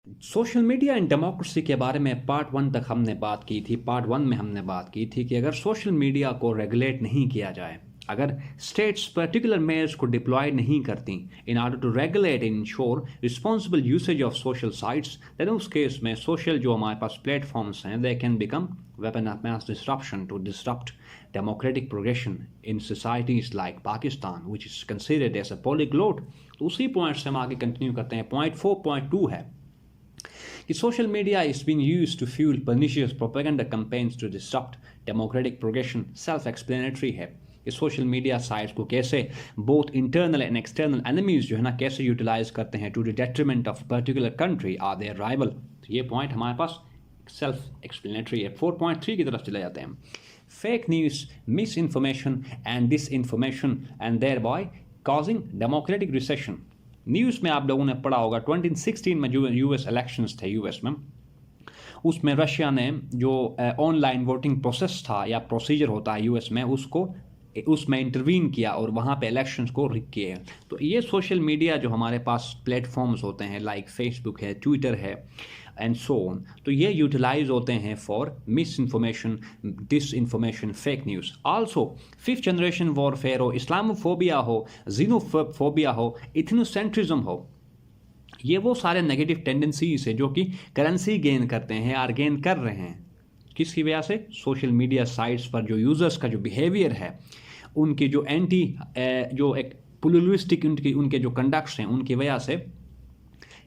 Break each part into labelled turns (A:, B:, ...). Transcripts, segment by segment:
A: Social media and democracy के बारे में पार्ट वन तक हमने बात की थी। पार्ट वन में हमने बात की थी कि अगर सोशल मीडिया को रेगुलेट नहीं किया जाए, अगर स्टेट्स पर्टिकुलर मेयर्स को डिप्लॉय नहीं करती in order to regulate in ensure responsible usage of social sites, then उस केस में सोशल जो हमारे पास प्लेटफॉर्म्स हैं they can become weapon of mass disruption to disturb democratic progression in societies like Pakistan, which is considered as a polyglot। तो उसी point से हम आगे कंटिन्यू करते हैं। पॉइंट 4.2 है कि social media is being used to fuel pernicious propaganda campaigns to disrupt democratic progression। Self explanatory है कि सोशल मीडिया साइट्स को कैसे both internal and external enemies जो है ना कैसे यूटिलाइज करते हैं to the detriment of particular country or their rival. तो ये पॉइंट हमारे पास सेल्फ एक्सप्लेनेटरी है। 4.3 की तरफ चले जाते हैं। Fake news, misinformation and disinformation and thereby causing democratic recession. News में आप लोगों ने पढ़ा होगा 2016 में जो यूएस इलेक्शंस थे यूएस में, उसमें रशिया ने जो ऑनलाइन वोटिंग प्रोसेस था या प्रोसीजर होता है यूएस में उसमें इंटरवीन किया और वहाँ पे इलेक्शंस को रिग किए। तो ये सोशल मीडिया जो हमारे पास प्लेटफॉर्म्स होते हैं लाइक फेसबुक है, ट्विटर है एंड सो ऑन, तो ये यूटिलाइज होते हैं for misinformation, disinformation, fake news. Also fifth generation warfare हो, इस्लामोफोबिया हो, जीनोफोबिया हो, इथनोसेंट्रिज्म हो, ये वो सारे नेगेटिव टेंडेंसीज है जो कि करेंसी गेन करते हैं और गेन कर रहे हैं। किसकी वजह से? सोशल मीडिया साइट्स पर जो यूज़र्स का जो बिहेवियर है, उनके जो जो एक प्लुरलिस्टिक उनके जो कंडक्ट्स हैं, उनकी वजह से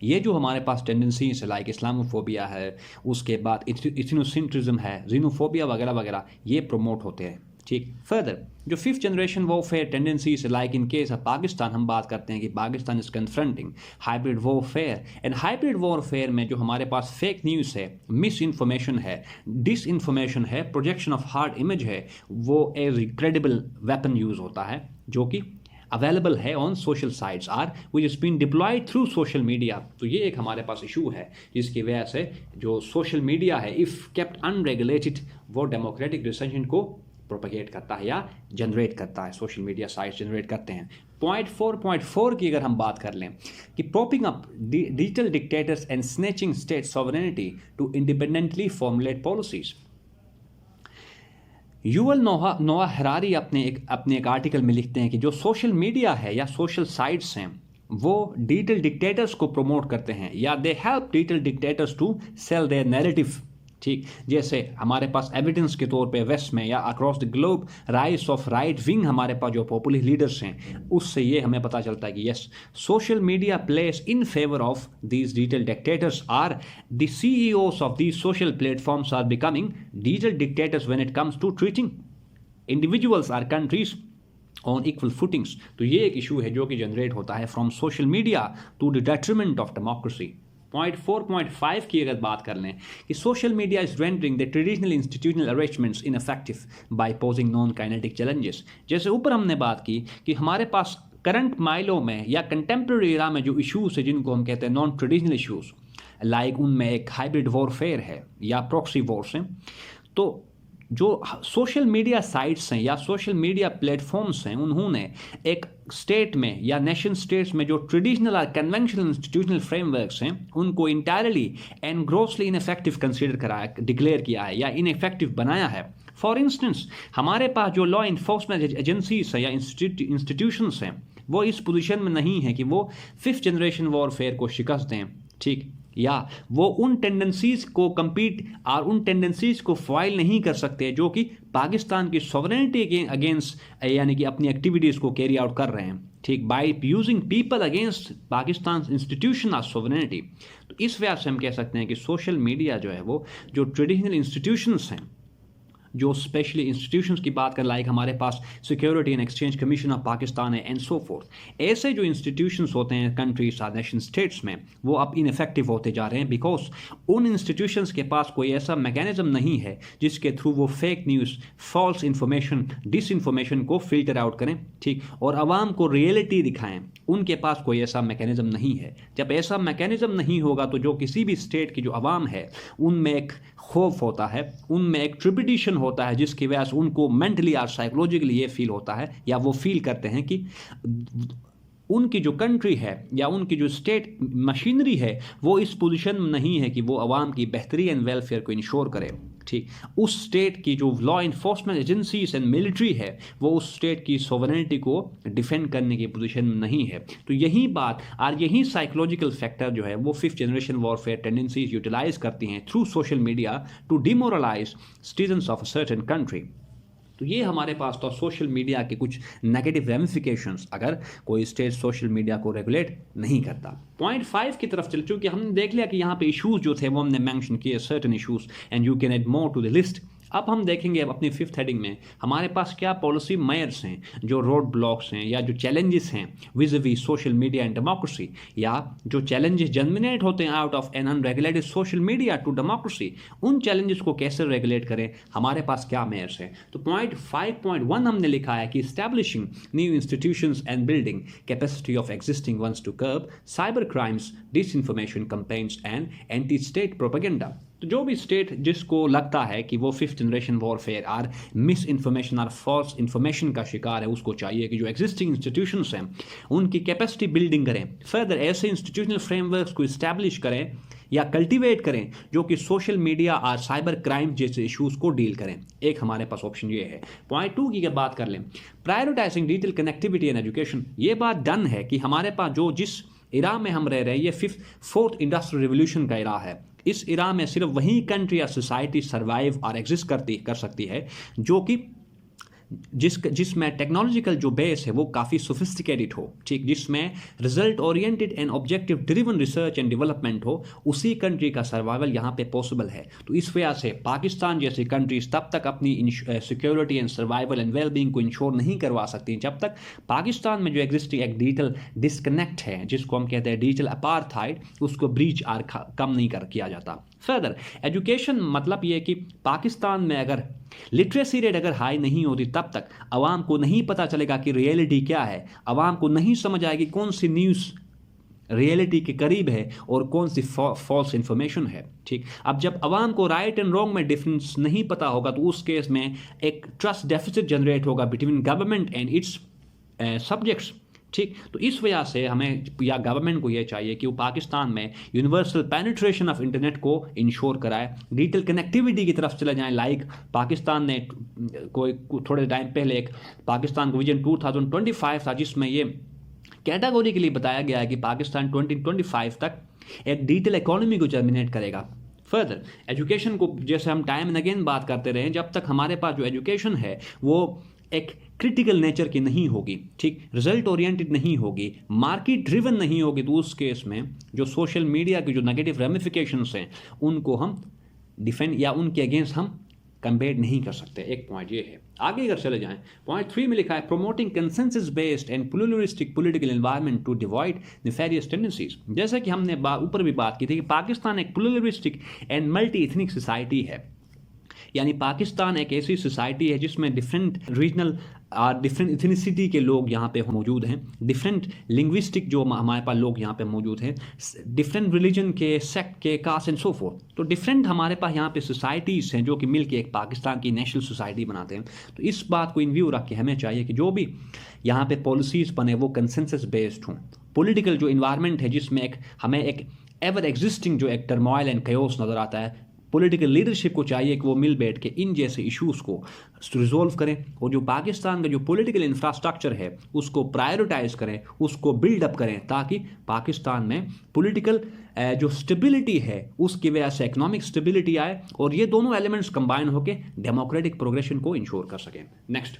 A: ये जो हमारे पास टेंडेंसीज है लाइक इस्लामोफोबिया है, उसके बाद इथनोसेंट्रिज्म है, जीनोफोबिया वगैरह वगैरह, ये प्रमोट होते हैं। ठीक। फर्दर जो fifth generation warfare tendencies like in case of Pakistan हम बात करते हैं कि Pakistan is confronting hybrid warfare and hybrid warfare में जो हमारे पास फेक न्यूज़ है, मिस इन्फॉर्मेशन है, डिस इन्फॉर्मेशन है, प्रोजेक्शन ऑफ हार्ड इमेज है, वो एज क्रेडिबल वेपन यूज़ होता है जो कि अवेलेबल है on social sites or which is been deployed through social media. तो ये एक हमारे पास इशू है जिसकी वजह से जो सोशल मीडिया है इफ़ केप्ट अनरेगुलेटेड वो डेमोक्रेटिक डिसीजन को प्रोपेगेट करता है या जनरेट करता है, सोशल मीडिया साइट्स जनरेट करते हैं। पॉइंट 4.4 की अगर हम बात कर लें कि propping up digital dictators and snatching state sovereignty to independently formulate policies. Yuval Noah Harari अपने एक आर्टिकल में लिखते हैं कि जो सोशल मीडिया है या सोशल साइट्स हैं वो डिजिटल डिक्टेटर्स को प्रमोट करते हैं या they help digital dictators to sell their narrative. ठीक, जैसे हमारे पास एविडेंस के तौर पे वेस्ट में या across the globe rise of right wing हमारे पास जो पॉपुलिस्ट लीडर्स हैं, उससे ये हमें पता चलता है कि yes social media place in favour of these digital dictators are the CEOs of these social platforms are becoming digital dictators when it comes to treating individuals or countries on equal footings. तो ये एक issue है जो कि generate होता है from social media to the detriment of democracy. Point 4.5 की अगर बात कर लें कि social media is rendering the traditional institutional arrangements ineffective by posing non kinetic challenges. जैसे ऊपर हमने बात की कि हमारे पास करंट माइलों में या कंटेम्प्रेरी एरा में जो इशूज़ है जिनको हम कहते हैं नॉन ट्रेडिशनल इशूज़, लाइक उनमें एक हाइब्रिड वॉरफेयर है या प्रॉक्सी वॉर्स हैं। तो जो सोशल मीडिया साइट्स हैं या सोशल मीडिया प्लेटफॉर्म्स हैं, उन्होंने एक स्टेट में या नेशन स्टेट्स में जो ट्रेडिशनल और कन्वेंशनल इंस्टीट्यूशनल फ्रेमवर्क्स हैं उनको entirely and grossly ineffective consider कराया, डिक्लेयर किया है या इनइफेक्टिव बनाया है। फॉर इंस्टेंस हमारे पास जो लॉ इन्फोर्समेंट एजेंसीज हैं या इंस्टीट्यूशंस हैं वो इस पोजीशन में नहीं है कि वो फिफ्थ जनरेशन वॉरफेयर को शिकस्त दें। ठीक, या वो उन टेंडेंसीज को compete और उन टेंडेंसीज को फॉइल नहीं कर सकते जो कि पाकिस्तान की सॉवरेनिटी अगेंस्ट यानी कि अपनी एक्टिविटीज़ को कैरी आउट कर रहे हैं। ठीक, by using people against Pakistan institution of sovereignty. तो इस वजह से हम कह सकते हैं कि सोशल मीडिया जो है वो जो ट्रेडिशनल इंस्टीट्यूशंस हैं, जो स्पेशली इंस्टीट्यूशंस की बात कर लाइक हमारे पास security and exchange commission of Pakistan है एंड सो फोर्थ, ऐसे जो इंस्टीट्यूशंस होते हैं कंट्रीज और नेशन स्टेट्स में वो अब इनफेक्टिव होते जा रहे हैं बिकॉज उन इंस्टीट्यूशंस के पास कोई ऐसा मैकेनिज्म नहीं है जिसके थ्रू वो fake news, false information, disinformation को फिल्टर आउट करें। ठीक, और आवाम को रियलिटी दिखाएं। उनके पास कोई ऐसा मैकेनिज्म नहीं है। जब ऐसा मैकेनिज्म नहीं होगा तो जो किसी भी स्टेट की जो आवाम है उनमें एक खौफ होता है, उनमें एक ट्रिपिटिशन होता है जिसकी वजह से उनको मेंटली और साइकोलॉजिकली ये फील होता है या वो फील करते हैं कि उनकी जो कंट्री है या उनकी जो स्टेट मशीनरी है वो इस पोजीशन में नहीं है कि वो आवाम की बेहतरी एंड वेलफेयर को इंश्योर करे। ठीक, उस स्टेट की जो law enforcement agencies and military है वो उस स्टेट की सोवरेनिटी को डिफेंड करने की पोजीशन में नहीं है। तो यही बात और यही साइकोलॉजिकल फैक्टर जो है वो fifth generation warfare tendencies utilize करती हैं through social media to demoralize citizens of a certain country. तो ये हमारे पास तो सोशल मीडिया के कुछ नेगेटिव रेमिफिकेशंस अगर कोई स्टेट सोशल मीडिया को रेगुलेट नहीं करता। पॉइंट 5 की तरफ चल चूँकि हमने देख लिया कि यहाँ पे इश्यूज जो थे वो हमने मेंशन किए certain issues and you can add more to the list. अब हम देखेंगे अब अपनी फिफ्थ हेडिंग में हमारे पास क्या पॉलिसी मेयर्स हैं, जो रोड ब्लॉक्स हैं या जो चैलेंजेस हैं vis-a-vis social media and democracy, या जो चैलेंजेस जनमिनेट होते हैं out of an unregulated social media to democracy, उन चैलेंजेस को कैसे रेगुलेट करें, हमारे पास क्या मेयर्स हैं। तो पॉइंट 5.1 हमने लिखा है कि establishing new institutions and building capacity of existing ones to curb cyber crimes, disinformation campaigns and anti state propaganda. तो जो भी स्टेट जिसको लगता है कि वो फिफ्थ जनरेशन वॉरफेयर और मिस इन्फॉर्मेशन और फॉल्स इन्फॉर्मेशन का शिकार है, उसको चाहिए कि जो एग्जिस्टिंग इंस्टीट्यूशंस हैं उनकी कैपेसिटी बिल्डिंग करें, फर्दर ऐसे इंस्टीट्यूशनल फ्रेमवर्क्स को इस्टेब्लिश करें या कल्टीवेट करें जो कि सोशल मीडिया और साइबर क्राइम जैसे इश्यूज को डील करें। एक हमारे पास ऑप्शन ये है। पॉइंट 2 की अगर बात कर लें, prioritising digital connectivity and education, ये बात डन है कि हमारे पास जो जिस इरा में हम रह रहे हैं ये फोर्थ इंडस्ट्रियल रिवोल्यूशन का इरा है। इस इरा में सिर्फ वही कंट्री या सोसाइटी सर्वाइव और एग्जिस्ट कर सकती है जो कि जिसमें टेक्नोलॉजिकल जो बेस है वो काफ़ी सोफिस्टिकेटेड हो, ठीक, जिसमें result oriented and objective driven research and development हो, उसी कंट्री का सर्वाइवल यहाँ पे पॉसिबल है। तो इस वजह से पाकिस्तान जैसी कंट्रीज तब तक अपनी security and survival and wellbeing को इंश्योर नहीं करवा सकती जब तक पाकिस्तान में जो एग्जिस्टिंग एक डिजिटल डिस्कनेक्ट है, जिसको हम कहते हैं डिजिटल अपार्थाइड, उसको ब्रीच और कम नहीं किया जाता। फर्दर एजुकेशन मतलब ये कि पाकिस्तान में अगर लिटरेसी रेट अगर हाई नहीं होती तब तक आवाम को नहीं पता चलेगा कि रियलिटी क्या है, आवाम को नहीं समझ आएगी कौन सी न्यूज़ रियलिटी के करीब है और कौन सी फॉल्स इंफॉर्मेशन है। ठीक, अब जब आवाम को राइट एंड रॉन्ग में डिफरेंस नहीं पता होगा तो उस केस में एक ट्रस्ट डेफिसिट जनरेट होगा between government and it's subjects. ठीक, तो इस वजह से हमें या गवर्नमेंट को ये चाहिए कि वो पाकिस्तान में यूनिवर्सल पेनिट्रेशन ऑफ इंटरनेट को इंश्योर कराए, डिजिटल कनेक्टिविटी की तरफ चले जाएं। लाइक पाकिस्तान ने कोई थोड़े टाइम पहले एक पाकिस्तान को विजन 2025 था जिसमें ये कैटेगरी के लिए बताया गया है कि पाकिस्तान 2025 तक एक डिजिटल इकोनॉमी को जर्मिनेट करेगा। फर्दर एजुकेशन को जैसे हम टाइम एंड अगेन बात करते रहे, जब तक हमारे पास जो एजुकेशन है वो एक क्रिटिकल नेचर की नहीं होगी, ठीक, रिजल्ट ओरिएंटेड नहीं होगी, मार्केट ड्रिवन नहीं होगी, तो उस केस में जो सोशल मीडिया के जो नेगेटिव रेमिफिकेशंस हैं उनको हम डिफेंड या उनके अगेंस्ट हम कंपेयर नहीं कर सकते। एक पॉइंट ये है। आगे अगर चले जाएं, पॉइंट 3 में लिखा है promoting consensus based and pluralistic political environment to devoid nefarious tendencies. जैसे कि हमने ऊपर भी बात की थी कि पाकिस्तान एक pluralistic and multi ethnic society है, यानी पाकिस्तान एक ऐसी सोसाइटी है जिसमें डिफरेंट रीजनल और डिफरेंट इथनिसिटी के लोग यहाँ पे मौजूद हैं, डिफरेंट लिंग्विस्टिक जो हमारे पास लोग यहाँ पे मौजूद हैं, डिफरेंट रिलीजन के, सेक्ट के, कास्ट एंड सो फोर्थ। तो डिफरेंट हमारे पास यहाँ पे सोसाइटीज़ हैं जो कि मिलके एक पाकिस्तान की नेशनल सोसाइटी बनाते हैं। तो इस बात को इन व्यू रख के हमें चाहिए कि जो भी यहाँ पे पॉलिसीज़ बने वो कंसेंसस बेस्ड हों। पॉलिटिकल जो इन्वायरमेंट है जिसमें हमें एक एवर एग्जिस्टिंग जो एक टर्मोइल एंड कैओस नज़र आता है, पॉलिटिकल लीडरशिप को चाहिए कि वो मिल बैठ के इन जैसे इश्यूज़ को रिजोल्व करें और जो पाकिस्तान का जो पॉलिटिकल इंफ्रास्ट्रक्चर है उसको प्रायोरिटाइज करें, उसको बिल्डअप करें, ताकि पाकिस्तान में पॉलिटिकल जो स्टेबिलिटी है उसकी वजह से इकोनॉमिक स्टेबिलिटी आए और ये दोनों एलिमेंट्स कंबाइन होकर डेमोक्रेटिक प्रोग्रेशन को इंश्योर कर सकें। नेक्स्ट,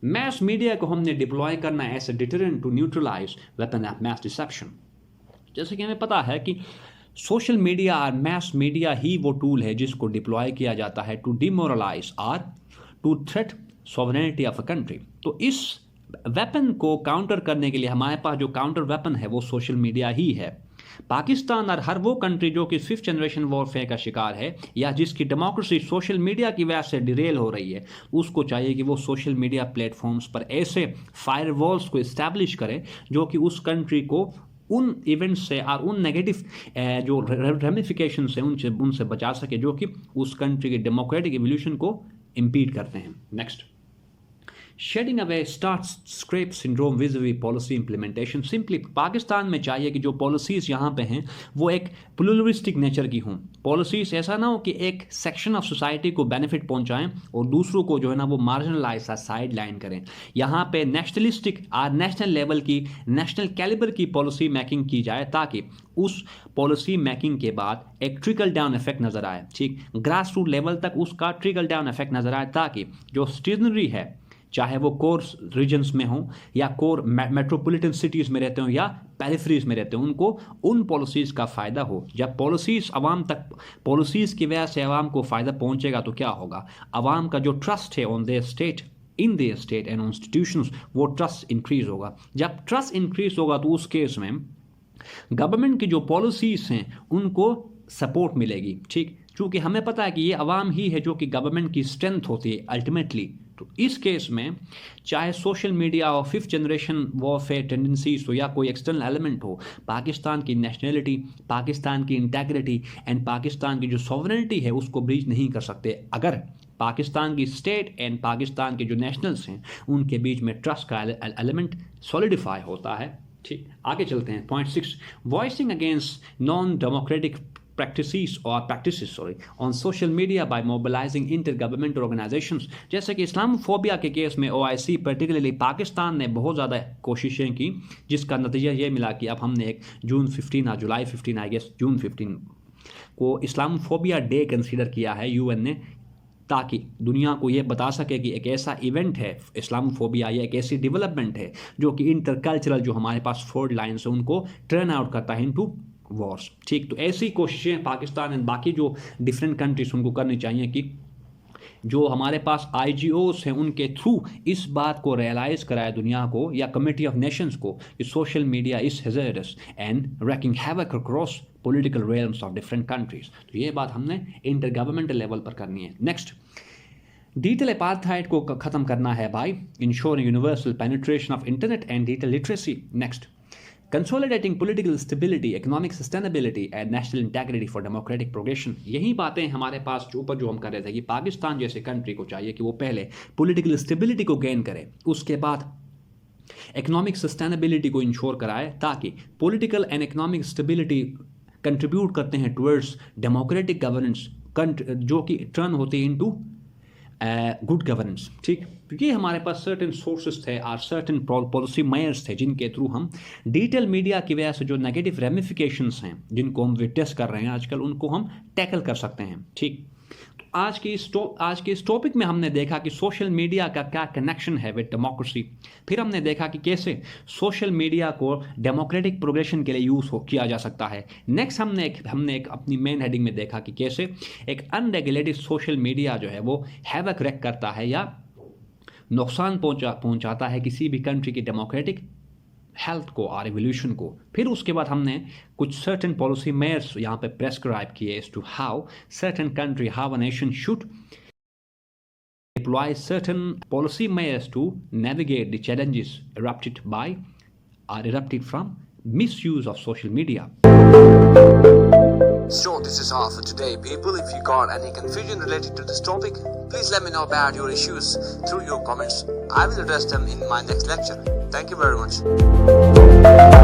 A: मैस मीडिया को हमने डिप्लॉय करना है as a deterrent to neutralize weapon of mass deception. जैसे कि हमें पता है कि सोशल मीडिया और मैस मीडिया ही वो टूल है जिसको डिप्लॉय किया जाता है टू डिमोरलाइज और to threat sovereignty of a country. तो इस वेपन को काउंटर करने के लिए हमारे पास जो काउंटर वेपन है वो सोशल मीडिया ही है। पाकिस्तान और हर वो कंट्री जो कि फिफ्थ जनरेशन वॉरफेयर का शिकार है या जिसकी डेमोक्रेसी सोशल मीडिया की वजह से डिरेल हो रही है, उसको चाहिए कि वो सोशल मीडिया प्लेटफॉर्म्स पर ऐसे फायरवॉल्स को इस्टेब्लिश करें जो कि उस कंट्री को उन इवेंट्स से और उन नेगेटिव जो रेमिफिकेशन से उनसे बचा सके जो कि उस कंट्री के डेमोक्रेटिक एवोल्यूशन को इम्पीड करते हैं। Next, shedding away start scrap syndrome vis-a-vis policy implementation. Simply Pakistan में चाहिए कि जो पॉलिसीज़ यहाँ पे हैं वो एक प्लुरलिस्टिक नेचर की हों। पॉलिसीज़ ऐसा ना हो कि एक सेक्शन ऑफ सोसाइटी को बेनिफिट पहुँचाएं और दूसरों को जो है ना वो मार्जिनलाइज साइड लाइन करें। यहाँ पे नेशनलिस्टिक नेशनल लेवल की नेशनल कैलिबर की पॉलिसी मेकिंग की जाए ताकि उस पॉलिसी मेकिंग के बाद एक ट्रिकल डाउन इफेक्ट नज़र आए। ठीक, ग्रास रूट लेवल तक उसका ट्रिकल डाउन इफेक्ट नज़र आए ताकि जो सिटीजनरी है, चाहे वो कोर रीजन्स में हो या कोर मेट्रोपॉलिटन सिटीज़ में रहते हो या पेरिफेरीज में रहते हो, उनको उन पॉलिसीज़ का फ़ायदा हो। जब पॉलिसीज़ आवाम तक, पॉलिसीज़ की वजह से आवाम को फ़ायदा पहुंचेगा तो क्या होगा, आवाम का जो ट्रस्ट है on their state, in their state and institutions, वो ट्रस्ट इंक्रीज़ होगा। जब ट्रस्ट इंक्रीज़ होगा तो उस केस में गवर्नमेंट की जो पॉलिसीज़ हैं उनको सपोर्ट मिलेगी। ठीक, क्योंकि हमें पता है कि ये आवाम ही है जो कि गवर्नमेंट की स्ट्रेंथ होती है अल्टीमेटली। तो इस केस में चाहे सोशल मीडिया और फिफ्थ जनरेशन वॉरफेयर टेंडेंसीज हो या कोई एक्सटर्नल एलिमेंट हो, पाकिस्तान की नेशनलिटी, पाकिस्तान की इंटेग्रिटी एंड पाकिस्तान की जो सॉवरेनिटी है उसको ब्रीच नहीं कर सकते अगर पाकिस्तान की स्टेट एंड पाकिस्तान के जो नेशनल्स हैं उनके बीच में ट्रस्ट का एलिमेंट सॉलिडिफाई होता है। ठीक, आगे चलते हैं। Point 6, voicing against non democratic practices on social media by mobilizing intergovernmental organizations। जैसे कि इस्लामोफोबिया के केस में OIC पर्टिकुलरली पाकिस्तान ने बहुत ज़्यादा कोशिशें की, जिसका नतीजा ये मिला कि अब हमने एक जून 15 जुलाई 15 आई गेस जून 15 को इस्लामोफोबिया डे कंसीडर किया है UN ने, ताकि दुनिया को ये बता सके कि एक ऐसा इवेंट है इस्लामोफोबिया, या एक ऐसी डेवलपमेंट है जो कि इंटरकल्चरल जो हमारे पास फोर्ड लाइन्स है उनको टर्न आउट करता है इनटू वॉर्स। ठीक, तो ऐसी कोशिशें पाकिस्तान एंड बाकी जो डिफरेंट कंट्रीज उनको करनी चाहिए कि जो हमारे पास IGOs हैं उनके थ्रू इस बात को रियलाइज़ कराए दुनिया को या कमिटी ऑफ नेशंस को कि social media is hazardous and ranking havoc across political realms of different countries. तो ये बात हमने इंटर गवर्नमेंटल लेवल पर करनी है। नेक्स्ट, डिजिटल अपार्थाइड को ख़त्म करना है by ensuring universal penetration of internet and digital literacy. Next, consolidating political stability, economic sustainability and national integrity for democratic progression। यही बातें हमारे पास जो ऊपर जो हम कर रहे थे कि पाकिस्तान जैसे कंट्री को चाहिए कि वो पहले पॉलिटिकल स्टेबिलिटी को गेन करे, उसके बाद इकोनॉमिक सस्टेनेबिलिटी को इंश्योर कराए, ताकि political and economic stability contribute करते हैं टुवर्ड्स डेमोक्रेटिक गवर्नेंस, जो कि टर्न होती है इनटू गुड गवर्नेंस। ठीक, ये हमारे पास सर्टेन सोर्सेज थे और सर्टेन पॉलिसी मेयर्स थे जिनके थ्रू हम डिजिटल मीडिया की वजह से जो नेगेटिव रेमिफिकेशंस हैं जिनको हम विटनेस कर रहे हैं आजकल, उनको हम टैकल कर सकते हैं। ठीक, तो आज के इस टॉपिक में हमने देखा कि सोशल मीडिया का क्या कनेक्शन है विद डेमोक्रेसी। फिर हमने देखा कि कैसे सोशल मीडिया को डेमोक्रेटिक प्रोग्रेशन के लिए यूज़ किया जा सकता है। नेक्स्ट हमने एक अपनी मेन हेडिंग में देखा कि कैसे एक अनरेगुलेटेड सोशल मीडिया जो है वो हैवक रैक करता है या नुकसान पहुंचाता है किसी भी कंट्री की डेमोक्रेटिक हेल्थ को और एवोल्यूशन को। फिर उसके बाद हमने कुछ सर्टेन पॉलिसी मेयर्स यहाँ पे प्रेस्क्राइब किए as to how certain country, how a nation should deploy certain policy measures to navigate the challenges erupted from misuse of social media.
B: So this is all for today, people. If you got any confusion related to this topic, please let me know about your issues through your comments. I will address them in my next lecture. Thank you very much.